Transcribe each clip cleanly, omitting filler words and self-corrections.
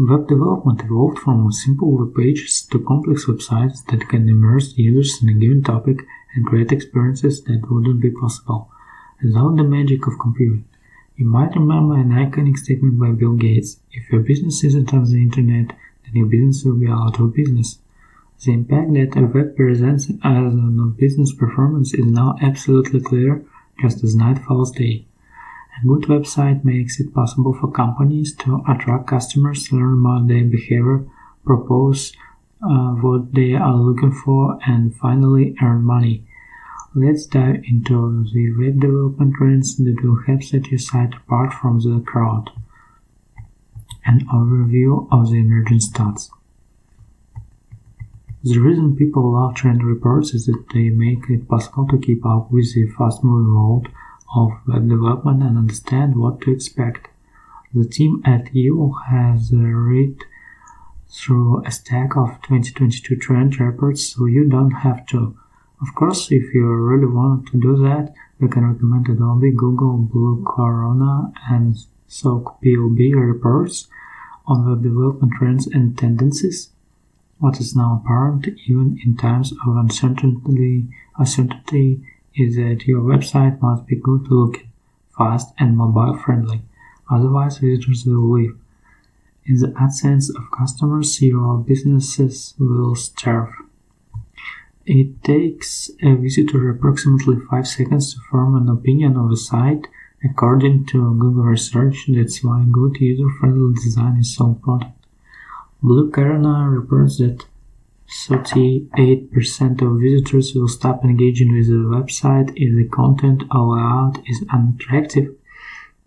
Web development evolved from simple web pages to complex websites that can immerse users in a given topic and create experiences that wouldn't be possible without the magic of computing. You might remember an iconic statement by Bill Gates: "If your business isn't on the internet, then your business will be out of business." The impact that a web presents as on business performance is now absolutely clear, just as night follows day. A good website makes it possible for companies to attract customers, learn about their behavior, propose what they are looking for, and finally earn money. Let's dive into the web development trends that will help set your site apart from the crowd. An overview of the emerging stats. The reason people love trend reports is that they make it possible to keep up with the fast-moving world of web development and understand what to expect. The team at U has read through a stack of 2022 trend reports, so you don't have to. Of course, if you really want to do that, we can recommend Adobe, Google, Blue Corona, and SOC POB reports on web development trends and tendencies. What is now apparent, even in times of uncertainty, is that your website must be good looking, fast, and mobile friendly. Otherwise, visitors will leave. In the absence of customers, your businesses will starve. It takes a visitor approximately 5 seconds to form an opinion of a site, according to Google research. That's why good user-friendly design is so important. Blue Corona reports that 38% of visitors will stop engaging with the website if the content or layout is unattractive.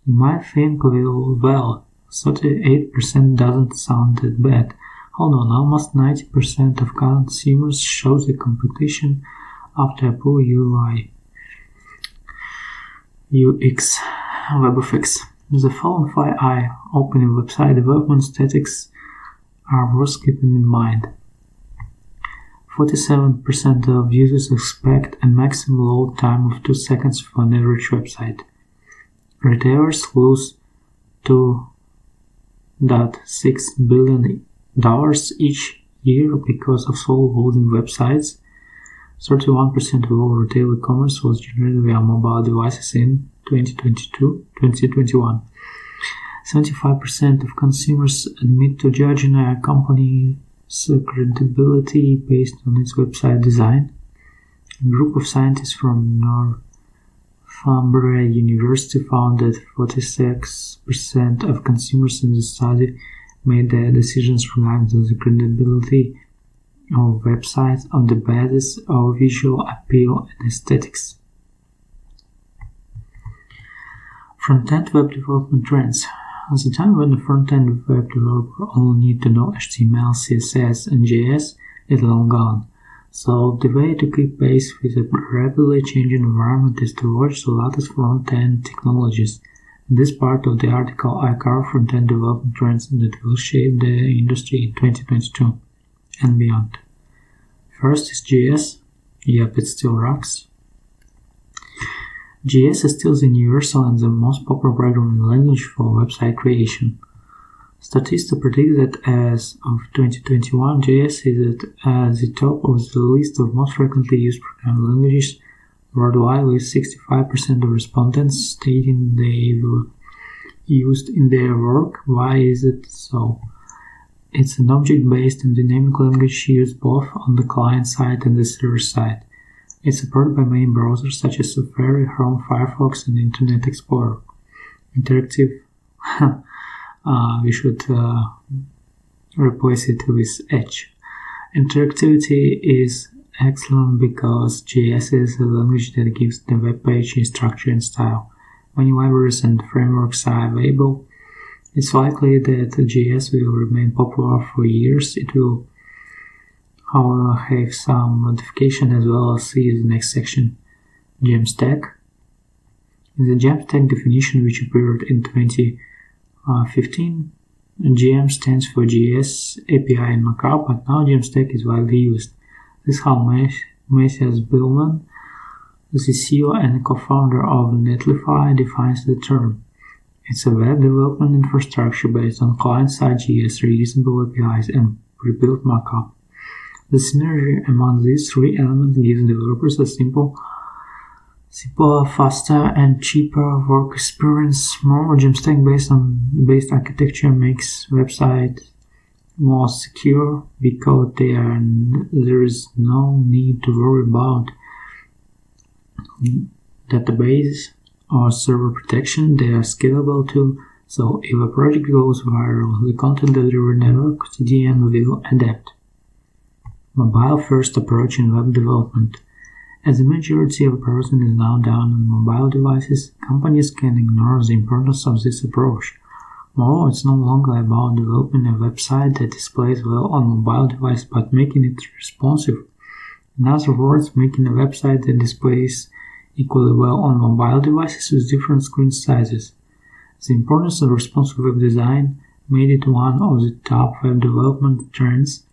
You might think, well, 38% doesn't sound that bad. Hold on, almost 90% of consumers show the competition after a poor UX WebFX. The following 5 eye-opening website development statistics are worth keeping in mind. 47% of users expect a maximum load time of 2 seconds for an average website. Retailers lose $2.6 billion each year because of slow loading websites. 31% of all retail e-commerce was generated via mobile devices in 2021. 75% of consumers admit to judging a company's credibility based on its website design. A group of scientists from Northumbria University found that 46% of consumers in the study made their decisions regarding the credibility of websites on the basis of visual appeal and aesthetics. Front-end web development trends. At the time when the front-end web developer only need to know HTML, CSS, and JS is long gone. So the way to keep pace with a rapidly changing environment is to watch the latest front-end technologies. In this part of the article, I cover front-end development trends that will shape the industry in 2022 and beyond. First is JS. Yep, it still rocks. JS is still the universal and the most popular programming language for website creation. Statistics predict that as of 2021, JS is at the top of the list of most frequently used programming languages worldwide, with 65% of respondents stating they were used in their work. Why is it so? It's an object-based and dynamic language used both on the client side and the server side. It's supported by main browsers such as Safari, Chrome, Firefox, and Internet Explorer. Interactive, we should replace it with Edge. Interactivity is excellent because JS is a language that gives the web page a structure and style. When libraries and frameworks are available, it's likely that JS will remain popular for years. It will, however, have some modification as well as see the next section. Jamstack. In the Jamstack definition, which appeared in 2015, JM stands for JS, API, and Markup, but now Jamstack is widely used. This is how Matthias Billman, the CEO and co-founder of Netlify, defines the term. It's a web development infrastructure based on client-side JS, reusable APIs, and pre-built markup. The synergy among these three elements gives developers a simpler, faster, and cheaper work experience. More Jamstack-based architecture makes websites more secure because there is no need to worry about database or server protection. They are scalable too, so if a project goes viral, the content delivery network CDN will adapt. Mobile-first approach in web development. As the majority of browsing is now done on mobile devices, companies can ignore the importance of this approach. Moreover, it's no longer about developing a website that displays well on mobile device, but making it responsive. In other words, making a website that displays equally well on mobile devices with different screen sizes. The importance of responsive web design made it one of the top web development trends,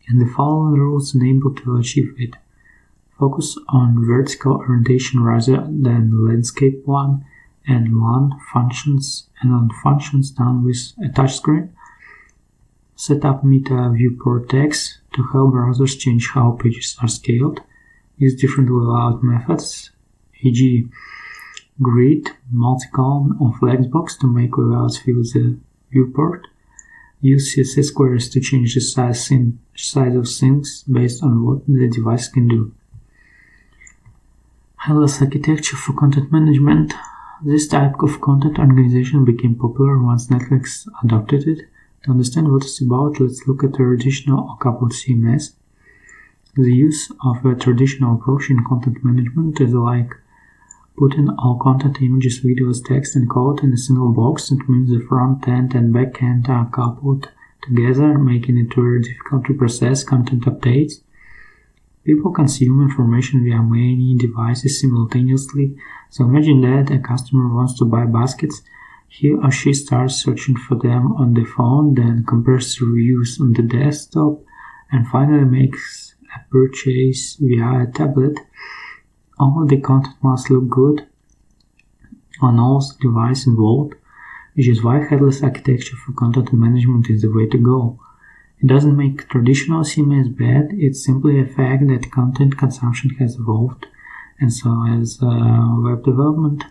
and the following rules enable to achieve it. Focus on vertical orientation rather than landscape one, and on functions done with a touchscreen. Set up meta viewport tags to help browsers change how pages are scaled. Use different layout methods, e.g. grid, multi-column, or flexbox to make layouts fill the viewport. Use CSS queries to change the size of things based on what the device can do. Headless architecture for content management. This type of content organization became popular once Netflix adopted it. To understand what it's about, let's look at a traditional or coupled CMS. The use of a traditional approach in content management is like putting all content, images, videos, text, and code in a single box. It means the front end and back end are coupled together, making it very difficult to process content updates. People consume information via many devices simultaneously, so imagine that a customer wants to buy baskets. He or she starts searching for them on the phone, then compares reviews on the desktop, and finally makes a purchase via a tablet. All the content must look good on all devices involved, which is why headless architecture for content management is the way to go. It doesn't make traditional CMS bad, it's simply a fact that content consumption has evolved, and so has web development.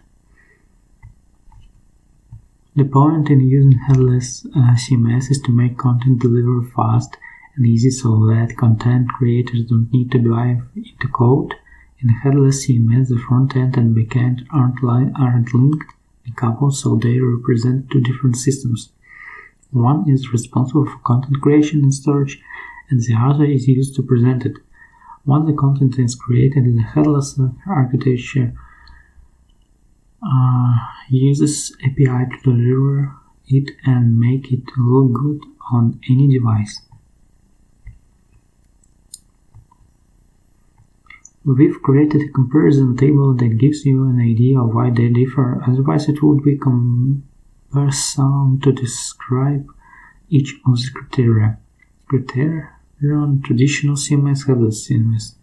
The point in using headless CMS is to make content delivery fast and easy so that content creators don't need to dive into code. In headless CMS, the front end and back end aren't linked and coupled, so they represent two different systems. One is responsible for content creation and storage, and the other is used to present it. Once the content is created in the headless architecture, uses API to deliver it and make it look good on any device. We've created a comparison table that gives you an idea of why they differ, otherwise it would be cumbersome to describe each of the criteria. Criteria on traditional CMS, headless CMS,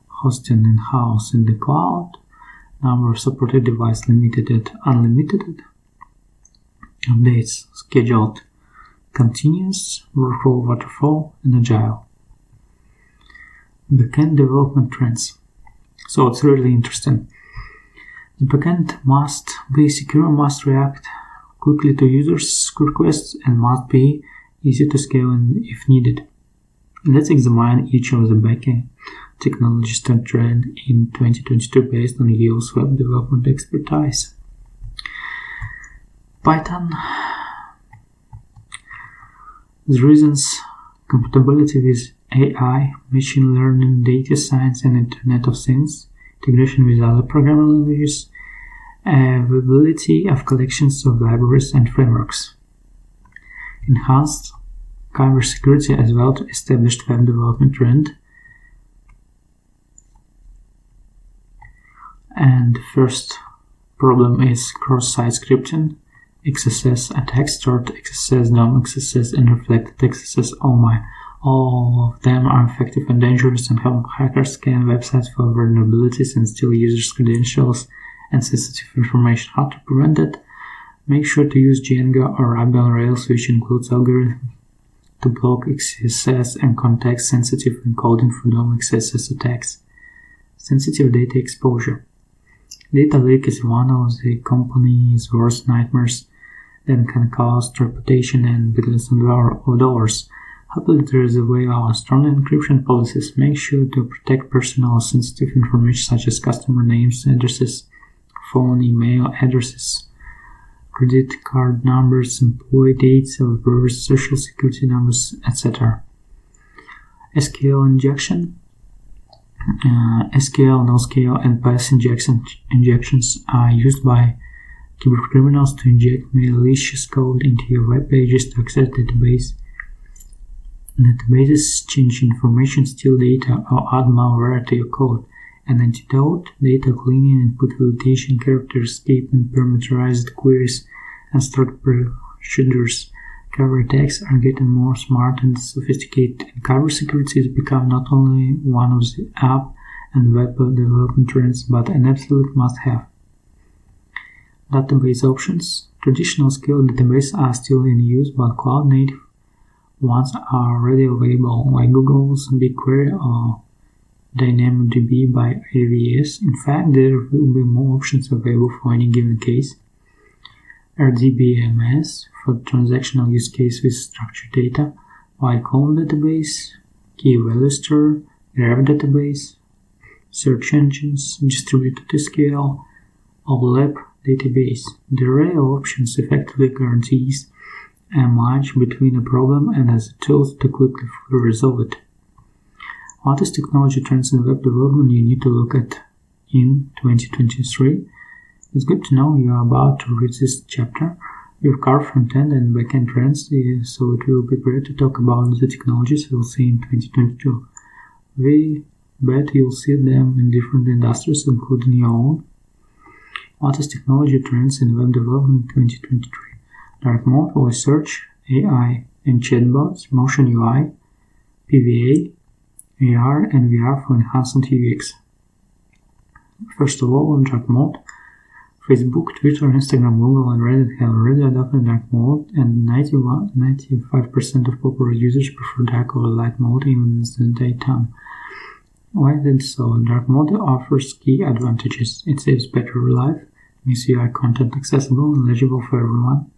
hosting in-house in the cloud, number of supported devices limited at unlimited, updates scheduled, continuous, workflow, waterfall, and agile. Backend development trends. So it's really interesting. The backend must be secure, must react quickly to users' requests, and must be easy to scale if needed. Let's examine each of the backend technologies to trend in 2022 based on Yale's web development expertise. Python. The reasons: compatibility with AI, machine learning, data science, and Internet of Things, integration with other programming languages, availability of collections of libraries and frameworks. Enhanced cybersecurity as well to established web development trend. And the first problem is cross-site scripting, XSS attacks, stored XSS, DOM XSS, and reflected XSS. All of them are effective and dangerous, and hackers scan websites for vulnerabilities and steal users' credentials and sensitive information. How to prevent it? Make sure to use Django or Ruby on Rails, which includes algorithms to block XSS and context-sensitive encoding for DOM-XSS attacks. Sensitive data exposure. Data leak is one of the company's worst nightmares that can cost reputation and billions of dollars. Happily, there is a way out. Strong encryption policies make sure to protect personal sensitive information such as customer names, addresses, phone, email addresses, credit card numbers, employee dates of birth, social security numbers, etc. Sql Injection. SQL, NoSQL, and PASS injections are used by cybercriminals to inject malicious code into your web pages to access databases, change information, steal data, or add malware to your code. An antidote: data cleaning, input validation, character escape, and parameterized queries and stored procedures. Cover attacks are getting more smart and sophisticated, and cover security has become not only one of the app and web development trends, but an absolute must-have. Database options. Traditional SQL databases are still in use, but cloud-native ones are already available, like Google's BigQuery or DynamoDB by AWS. In fact, there will be more options available for any given case. RDBMS for transactional use case with structured data, like column database, key value store, graph database, search engines, distributed SQL, OLAP database. The array of options effectively guarantees a match between a problem and has the tools to quickly resolve it. What is technology trends in web development you need to look at in 2023? It's good to know you are about to read this chapter. We've covered front-end and back-end trends, so it will be great to talk about the technologies we'll see in 2022. We bet you'll see them in different industries, including your own. What is technology trends in web development in 2023? Dark mode, voice search, AI and chatbots, motion UI, PVA, AR and VR for enhanced UX. First of all, on dark mode, Facebook, Twitter, Instagram, Google, and Reddit have already adopted dark mode, and 95% of popular users prefer dark over light mode even in the daytime. Why is that so? Dark mode offers key advantages. It saves battery life, makes UI content accessible and legible for everyone.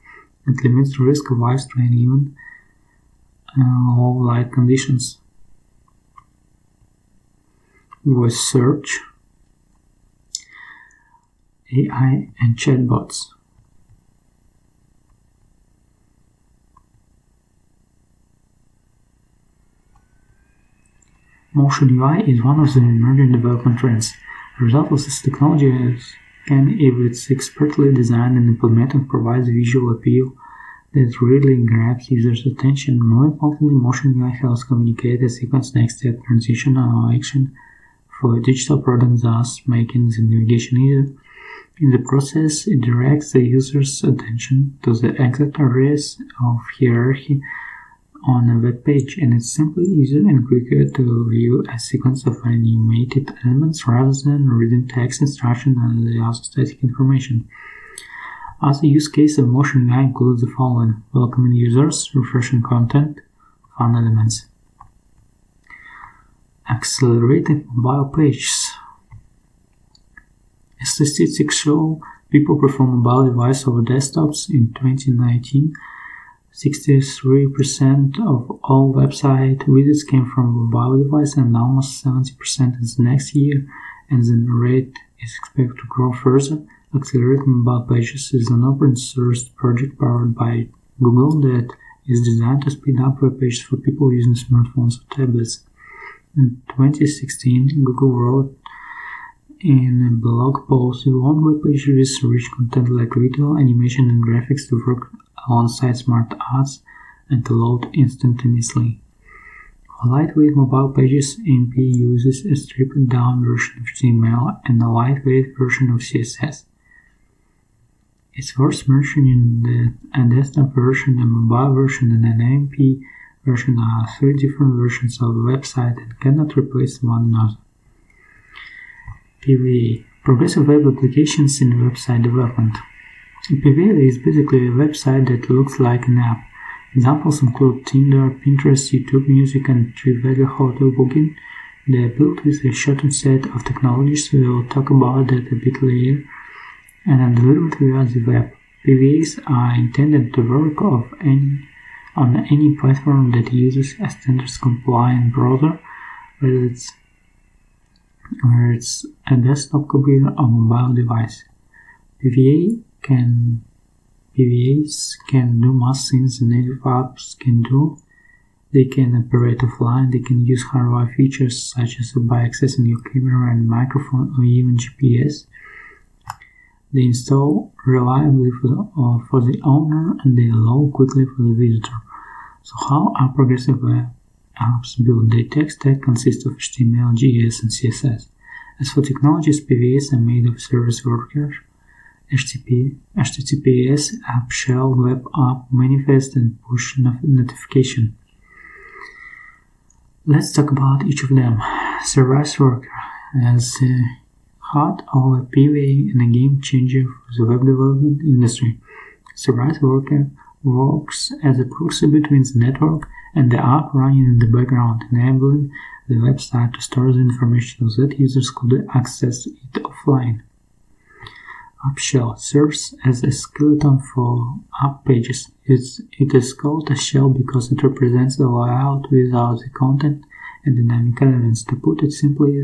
It limits the risk of eye strain even low light conditions. Voice search, AI and chatbots. Motion UI is one of the emerging development trends. The result of this technology can, if it's expertly designed and implemented, provide a visual appeal that really grabs users' attention. More importantly, Motion UI helps communicate a sequence next step, transition, or action for a digital product, thus making the navigation easier. In the process, it directs the user's attention to the exact areas of hierarchy on a web page, and it's simply easier and quicker to view a sequence of animated elements rather than reading text instructions and the other static information. Other use cases of Motion UI include the following: welcoming users, refreshing content, fun elements. Accelerating mobile pages. Statistics show people prefer mobile devices over desktops. In 2019, 63% of all website visits came from mobile devices, and almost 70% in the next year, and the rate is expected to grow further. Accelerating mobile pages is an open-source project powered by Google that is designed to speed up web pages for people using smartphones or tablets. In 2016, Google wrote in a blog post, we want web pages with rich content like video, animation, and graphics to work alongside smart ads and to load instantaneously. For lightweight mobile pages, AMP uses a stripped-down version of HTML and a lightweight version of CSS. It's worth mentioning that a desktop version, a mobile version, and an AMP version are three different versions of a website and cannot replace one another. PVA. Progressive web applications in website development. PVA is basically a website that looks like an app. Examples include Tinder, Pinterest, YouTube Music, and Trivago Hotel Booking. They are built with a shortened set of technologies. We will talk about that a bit later. And are delivered via the web. PVAs are intended to work on any platform that uses a standards-compliant browser, whether it's a desktop computer or mobile device. PVAs can do most things native apps can do. They can operate offline, they can use hardware features such as by accessing your camera and microphone or even GPS. They install reliably for the owner and they load quickly for the visitor. So how are progressive web apps built? Their tech stack consists of HTML, JS, and CSS. As for technologies, PVAs are made of service workers, HTTPS, app shell, web app, manifest, and push notification. Let's talk about each of them. Service worker as hot of a PVA and a game changer for the web development industry. Service worker works as a proxy between the network and the app running in the background, enabling the website to store the information so that users could access it offline. App shell serves as a skeleton for app pages. It is called a shell because it represents the layout without the content and dynamic elements. To put it simply,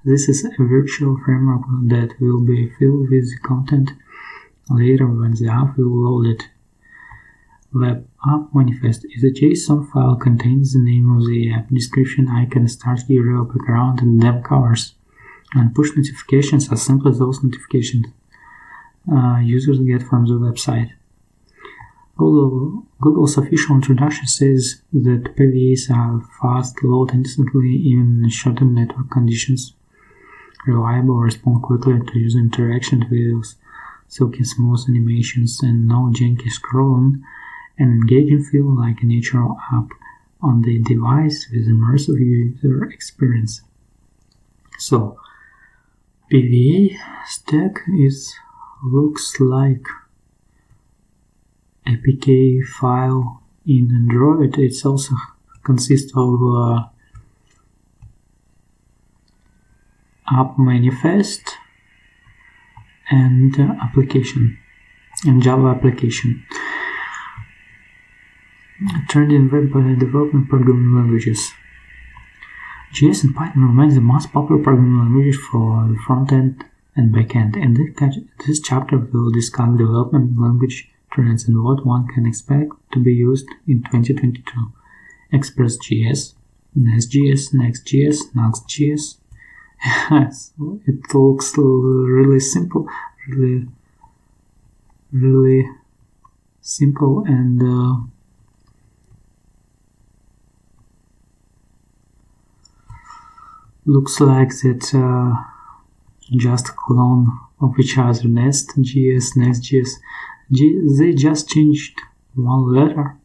this is a virtual framework that will be filled with the content later when the app will load it. Web app manifest is a JSON file contains the name of the app, description, icon, start URL, background, and them covers. And push notifications are simply those notifications users get from the website. Google's official introduction says that PVAs are fast, load instantly, even in shortened network conditions, reliable, respond quickly to user interaction videos, silky smooth animations, and no janky scrolling, and engaging feel like a natural app on the device with immersive user experience. So, PVA stack looks like APK file in Android. It also consists of app manifest and application and Java application. Trend in web development programming languages. JS and Python remain the most popular programming languages for the front end and back end. In this chapter, we will discuss development language trends and what one can expect to be used in 2022. Express.js, Nest.js, Next.js, Nuxt.js. It looks really simple, really simple, and looks like that just a clone of each other. Nest.js, Next.js. They just changed one letter.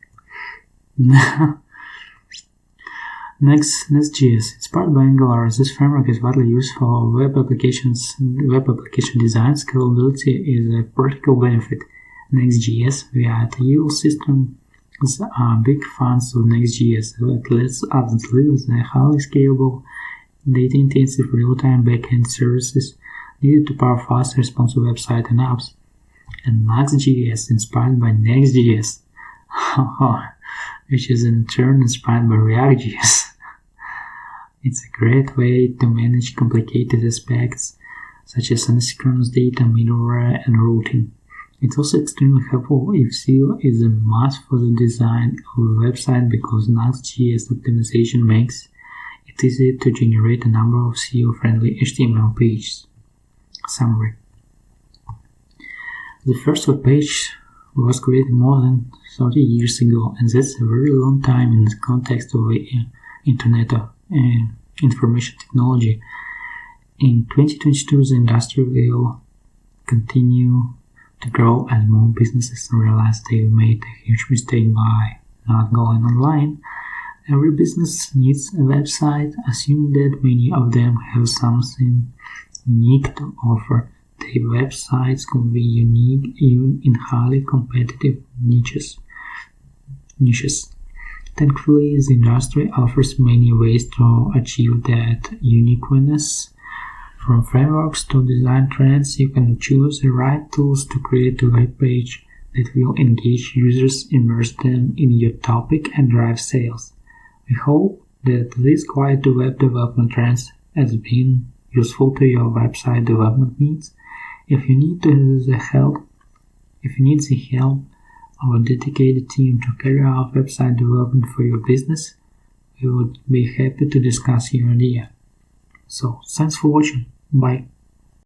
Next.js, inspired by Angular, this framework is widely used for web application design. Scalability is a practical benefit. Next.js, via the EUL system, are big fans of Next.js. It lets us live the highly scalable, data-intensive real-time backend services needed to power fast, responsive website and apps. And Nuxt.js, inspired by Next.js, which is in turn inspired by React.js. It's a great way to manage complicated aspects such as asynchronous data, middleware, and routing. It's also extremely helpful if SEO is a must for the design of a website because Nuxt.js optimization makes it easy to generate a number of SEO-friendly HTML pages. Summary. The first web page was created more than 30 years ago, and that's a very long time in the context of the Internet of Information Technology. In 2022, the industry will continue to grow as more businesses realize they've made a huge mistake by not going online. Every business needs a website, assuming that many of them have something unique to offer. their websites could be unique even in highly competitive niches. Thankfully, the industry offers many ways to achieve that uniqueness. From frameworks to design trends, you can choose the right tools to create a web page that will engage users, immerse them in your topic, and drive sales. We hope that this guide to web development trends has been useful to your website development needs. If you need the help of a dedicated team to carry out website development for your business, we would be happy to discuss your idea. So, thanks for watching. Bye.